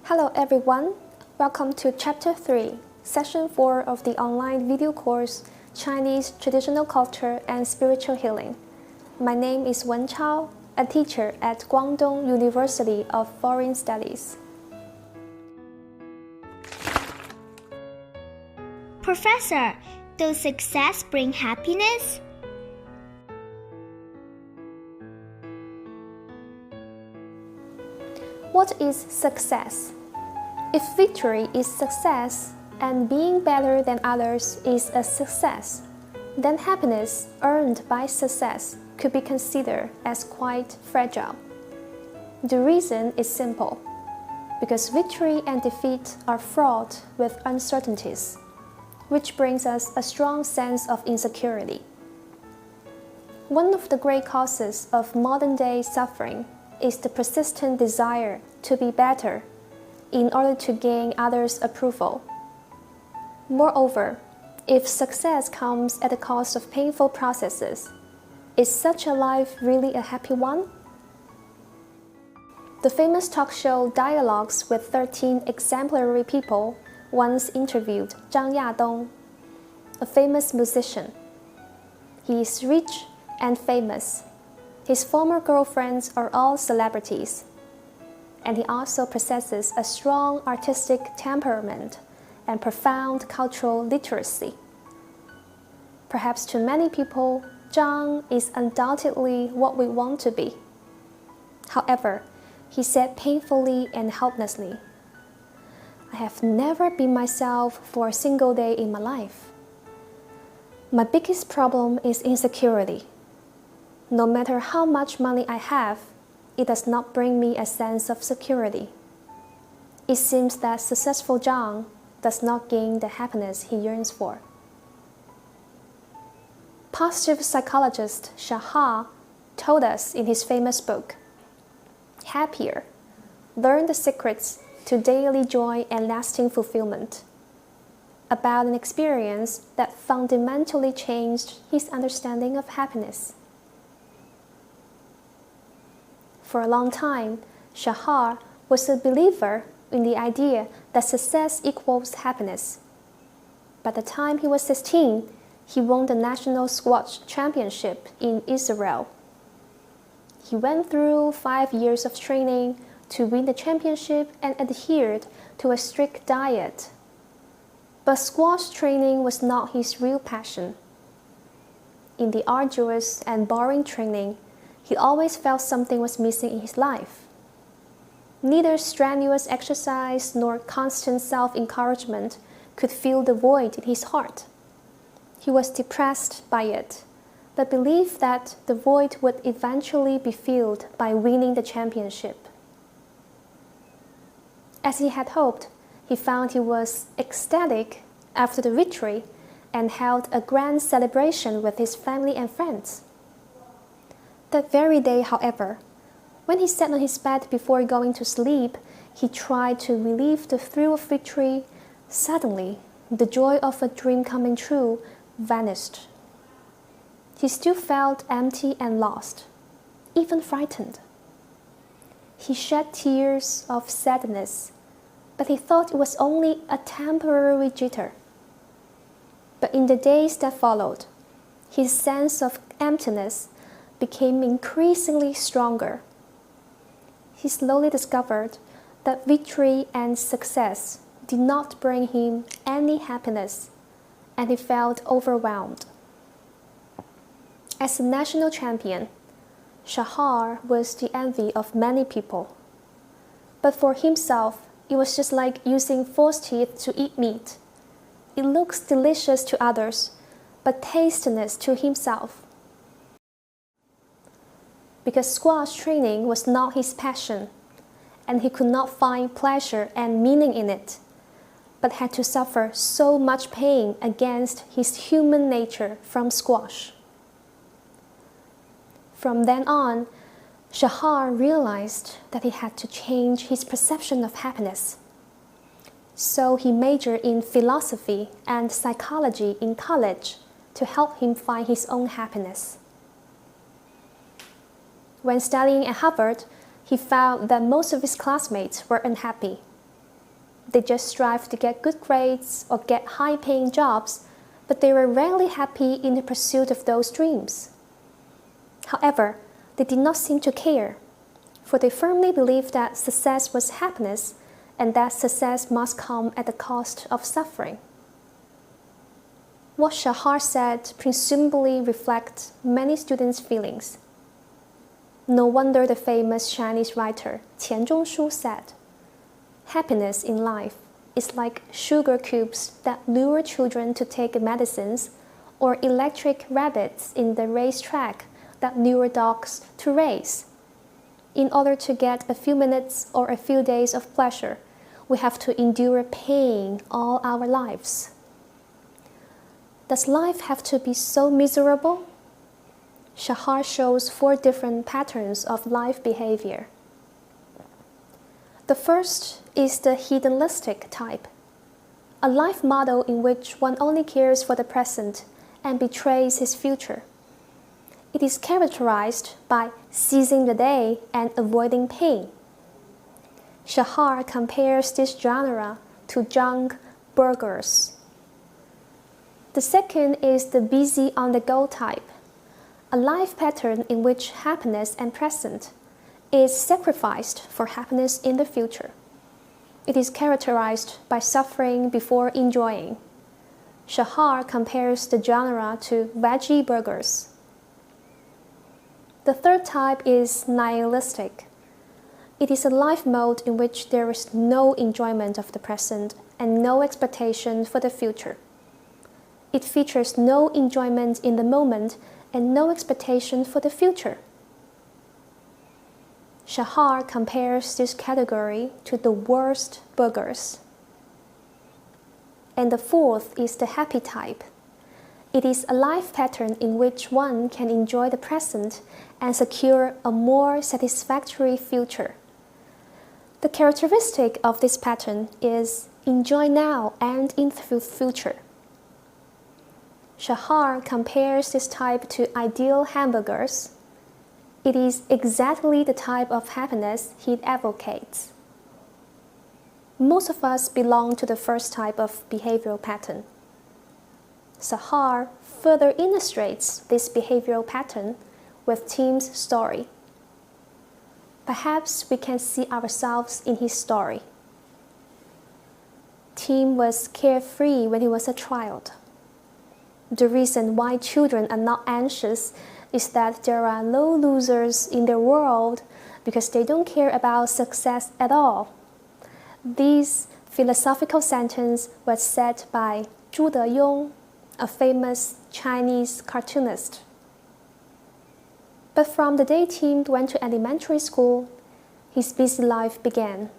Hello everyone, welcome to Chapter 3, Session 4 of the online video course Chinese Traditional Culture and Spiritual Healing. My name is Wen Chao, a teacher at Guangdong University of Foreign Studies. Professor, does success bring happiness? What is success? If victory is success and being better than others is a success, then happiness earned by success could be considered as quite fragile. The reason is simple, because victory and defeat are fraught with uncertainties, which brings us a strong sense of insecurity. One of the great causes of modern-day suffering is the persistent desire to be better in order to gain others' approval. Moreover, if success comes at the cost of painful processes, is such a life really a happy one? The famous talk show Dialogues with 13 Exemplary People once interviewed Zhang Yadong, a famous musician. He is rich and famous. His former girlfriends are all celebrities. And he also possesses a strong artistic temperament and profound cultural literacy. Perhaps to many people, Zhang is undoubtedly what we want to be. However, he said painfully and helplessly, "I have never been myself for a single day in my life. My biggest problem is insecurity. No matter how much money I have, it does not bring me a sense of security." It seems that successful Zhang does not gain the happiness he yearns for. Positive psychologist Shahar told us in his famous book, Happier, Learn the Secrets to Daily Joy and Lasting Fulfillment, about an experience that fundamentally changed his understanding of happiness. For a long time, Shahar was a believer in the idea that success equals happiness. By the time he was 16, he won the National Squash Championship in Israel. He went through 5 years of training to win the championship and adhered to a strict diet. But squash training was not his real passion. In the arduous and boring training, he always felt something was missing in his life. Neither strenuous exercise nor constant self-encouragement could fill the void in his heart. He was depressed by it, but believed that the void would eventually be filled by winning the championship. As he had hoped, he found he was ecstatic after the victory and held a grand celebration with his family and friends. That very day, however, when he sat on his bed before going to sleep, he tried to relieve the thrill of victory. Suddenly, the joy of a dream coming true vanished. He still felt empty and lost, even frightened. He shed tears of sadness, but he thought it was only a temporary jitter. But in the days that followed, his sense of emptiness became increasingly stronger. He slowly discovered that victory and success did not bring him any happiness, and he felt overwhelmed. As a national champion, Shahar was the envy of many people. But for himself, it was just like using false teeth to eat meat. It looks delicious to others, but tasteless to himself. Because squash training was not his passion, and he could not find pleasure and meaning in it, but had to suffer so much pain against his human nature from squash. From then on, Shahar realized that he had to change his perception of happiness. So he majored in philosophy and psychology in college to help him find his own happiness. When studying at Harvard, he found that most of his classmates were unhappy. They just strive to get good grades or get high-paying jobs, but they were rarely happy in the pursuit of those dreams. However, they did not seem to care, for they firmly believed that success was happiness and that success must come at the cost of suffering. What Shahar said presumably reflects many students' feelings. No wonder the famous Chinese writer Qian Zhongshu said, "Happiness in life is like sugar cubes that lure children to take medicines, or electric rabbits in the racetrack that lure dogs to race. In order to get a few minutes or a few days of pleasure, we have to endure pain all our lives." Does life have to be so miserable? Shahar shows 4 different patterns of life behavior. The first is the hedonistic type, a life model in which one only cares for the present and betrays his future. It is characterized by seizing the day and avoiding pain. Shahar compares this genre to junk burgers. The second is the busy on-the-go type, a life pattern in which happiness and present is sacrificed for happiness in the future. It is characterized by suffering before enjoying. Shahar compares the genre to veggie burgers. The third type is nihilistic. It is a life mode in which there is no enjoyment of the present and no expectation for the future. It features no enjoyment in the moment and no expectation for the future. Shahar compares this category to the worst burgers. And the fourth is the happy type. It is a life pattern in which one can enjoy the present and secure a more satisfactory future. The characteristic of this pattern is enjoy now and in the future. Shahar compares this type to ideal hamburgers. It is exactly the type of happiness he advocates. Most of us belong to the first type of behavioral pattern. Shahar further illustrates this behavioral pattern with Tim's story. Perhaps we can see ourselves in his story. Tim was carefree when he was a child. The reason why children are not anxious is that there are no losers in their world because they don't care about success at all. This philosophical sentence was said by Zhu Deyong, a famous Chinese cartoonist. But from the day Tim went to elementary school, his busy life began.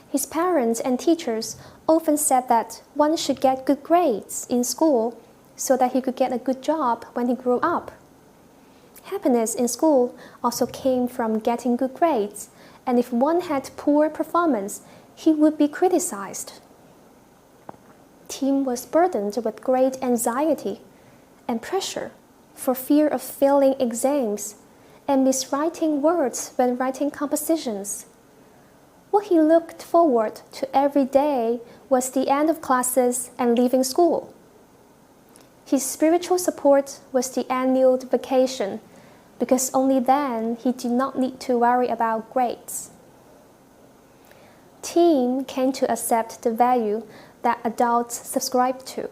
His parents and teachers often said that one should get good grades in school so that he could get a good job when he grew up. Happiness in school also came from getting good grades, and if one had poor performance, he would be criticized. Tim was burdened with great anxiety and pressure for fear of failing exams and miswriting words when writing compositions. What he looked forward to every day was the end of classes and leaving school. His spiritual support was the annual vacation, because only then he did not need to worry about grades. Tim came to accept the value that adults subscribed to,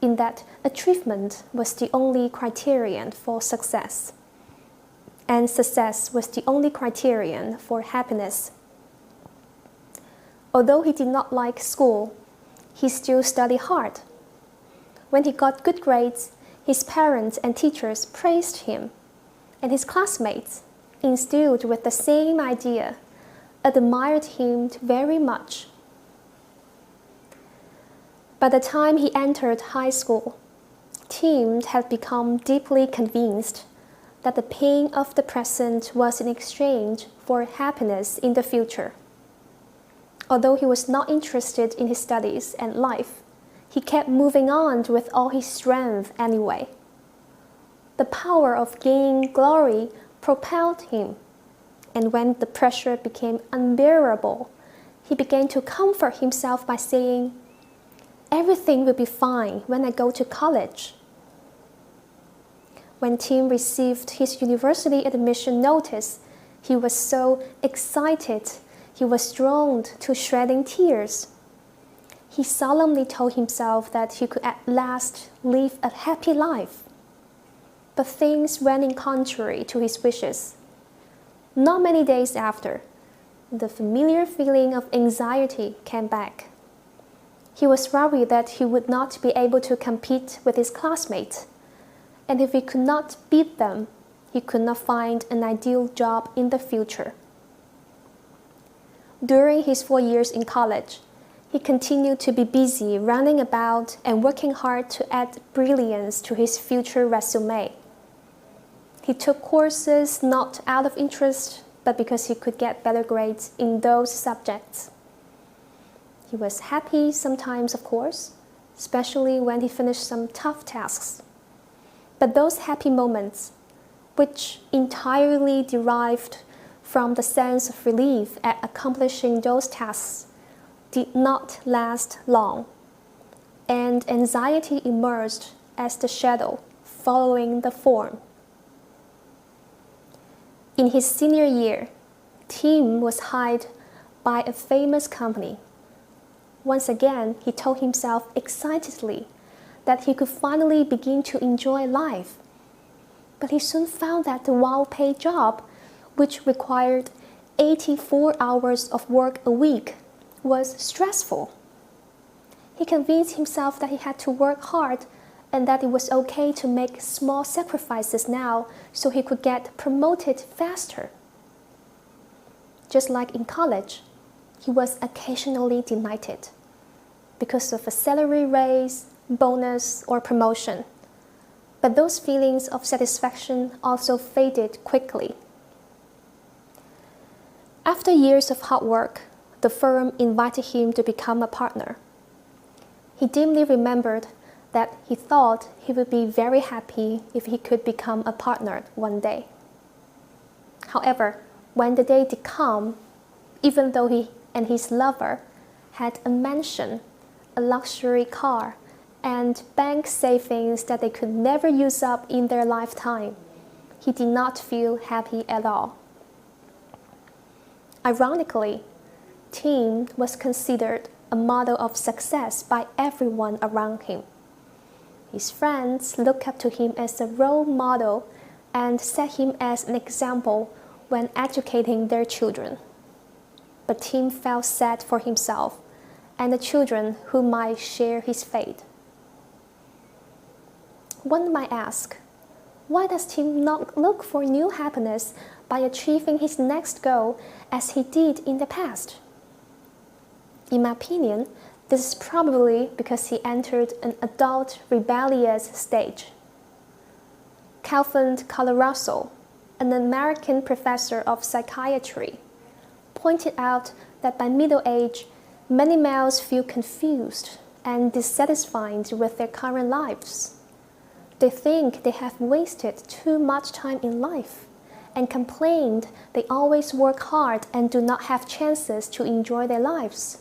in that achievement was the only criterion for success, and success was the only criterion for happiness. Although he did not like school, he still studied hard. When he got good grades, his parents and teachers praised him, and his classmates, instilled with the same idea, admired him very much. By the time he entered high school, Tim had become deeply convinced that the pain of the present was in exchange for happiness in the future. Although he was not interested in his studies and life, he kept moving on with all his strength anyway. The power of gaining glory propelled him, and when the pressure became unbearable, he began to comfort himself by saying, "Everything will be fine when I go to college." When Tim received his university admission notice, he was so excited, he was drawn to shedding tears. He solemnly told himself that he could at last live a happy life. But things went in contrary to his wishes. Not many days after, the familiar feeling of anxiety came back. He was worried that he would not be able to compete with his classmates, and if he could not beat them, he could not find an ideal job in the future. During his 4 years in college, he continued to be busy running about and working hard to add brilliance to his future resume. He took courses not out of interest, but because he could get better grades in those subjects. He was happy sometimes, of course, especially when he finished some tough tasks. But those happy moments, which entirely derived from the sense of relief at accomplishing those tasks, did not last long, and anxiety emerged as the shadow following the form. In his senior year, Tim was hired by a famous company. Once again, he told himself excitedly that he could finally begin to enjoy life. But he soon found that the well-paid job, which required 84 hours of work a week, was stressful. He convinced himself that he had to work hard and that it was okay to make small sacrifices now so he could get promoted faster. Just like in college, he was occasionally denied it because of a salary raise, bonus, or promotion. But those feelings of satisfaction also faded quickly. After years of hard work, the firm invited him to become a partner. He dimly remembered that he thought he would be very happy if he could become a partner one day. However, when the day did come, even though he and his lover had a mansion, a luxury car, and bank savings that they could never use up in their lifetime, he did not feel happy at all. Ironically, Tim was considered a model of success by everyone around him. His friends looked up to him as a role model and set him as an example when educating their children. But Tim felt sad for himself and the children who might share his fate. One might ask, why does Tim not look for new happiness by achieving his next goal as he did in the past? In my opinion, this is probably because he entered an adult rebellious stage. Calvin Colorado, an American professor of psychiatry, pointed out that by middle age, many males feel confused and dissatisfied with their current lives. They think they have wasted too much time in life and complained they always work hard and do not have chances to enjoy their lives.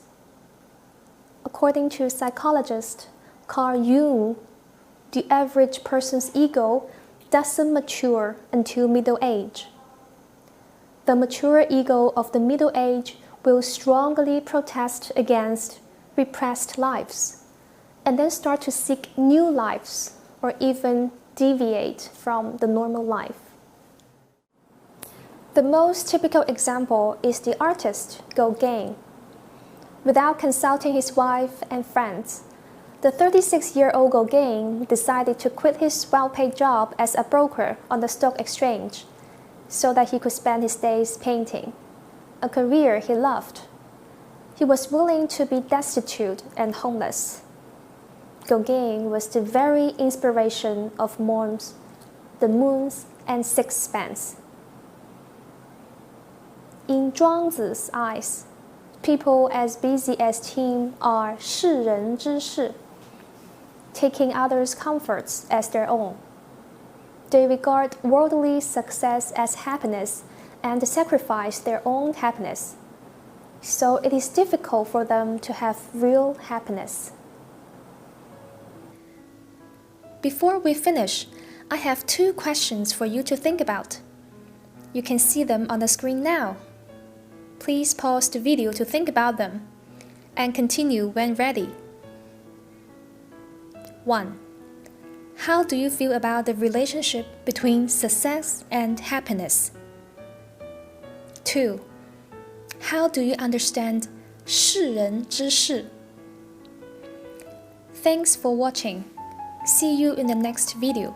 According to psychologist Carl Jung, the average person's ego doesn't mature until middle age. The mature ego of the middle age will strongly protest against repressed lives and then start to seek new lives or even deviate from the normal life. The most typical example is the artist Gauguin. Without consulting his wife and friends, the 36-year-old Gauguin decided to quit his well-paid job as a broker on the stock exchange so that he could spend his days painting, a career he loved. He was willing to be destitute and homeless. Gauguin was the very inspiration of Mons, the Moons, and Sixpence. In Zhuangzi's eyes, people as busy as Tim are 世人之事, taking others' comforts as their own. They regard worldly success as happiness and sacrifice their own happiness. so it is difficult for them to have real happiness. Before we finish, I have 2 questions for you to think about. You can see them on the screen now. Please pause the video to think about them and continue when ready. 1. How do you feel about the relationship between success and happiness? 2. How do you understand 世人之事? Thanks for watching. See you in the next video.